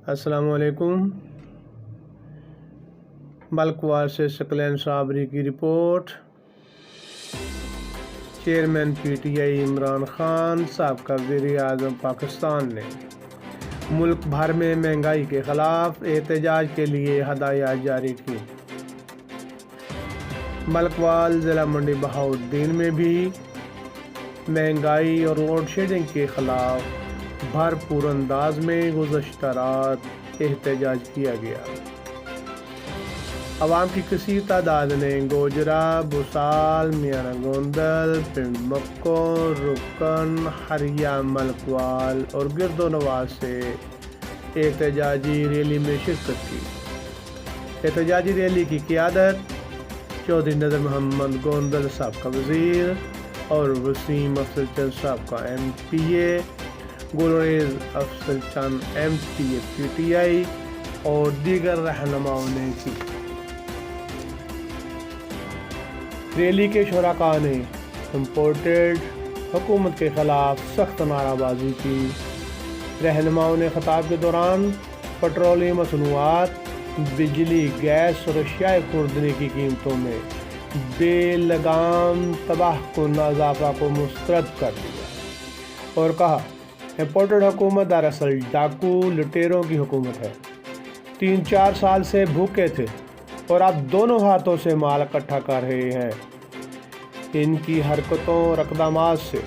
السلام علیکم۔ ملکوال سے ثقلین صابری کی report. Chairman P T I Imran Khan سابقہ وزیر اعظم پاکستان نے ملک بھر میں مہنگائی کے خلاف احتجاج کے لیے ہدایات جاری کی۔ ملکوال ضلع منڈی بہاؤالدین میں بھی مہنگائی اور لوڈ شیڈنگ کے خلاف بھرپور انداز میں گزشتہ رات احتجاج کیا گیا۔ عوام کی کثیر تعداد نے گوجرا، بھوسال، میاں گوندل، پنڈ مکو، رکن، ہریا، ملکوال اور گرد و نواح سے احتجاجی ریلی میں شرکت کی۔ احتجاجی ریلی کی قیادت چودھری نذر محمد گوندل سابقہ وزیر اور وسیم افضل چند سابقہ ایم پی اے، گلریز افضل چند M P a P T I اور دیگر رہنماؤں نے کی۔ ریلی کے شرکاء نے امپورٹڈ حکومت کے خلاف سخت نعرہ بازی کی۔ رہنماؤں نے خطاب کے دوران پیٹرولیم مصنوعات، بجلی، گیس اور اشیاء خوردنی کی قیمتوں میں بے لگام تباہ کن اضافہ کو مسترد کر دیا اور کہا امپورٹڈ حکومت دراصل ڈاکو لٹیروں کی حکومت ہے۔ 3-4 سال سے بھوکے تھے اور اب دونوں ہاتھوں سے مال اکٹھا کر رہے ہیں۔ ان کی حرکتوں اور اقدامات سے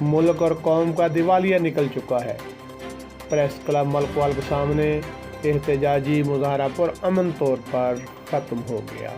ملک اور قوم کا دیوالیہ نکل چکا ہے۔ پریس کلب ملکوال کے سامنے احتجاجی مظاہرہ پر امن طور پر ختم ہو گیا۔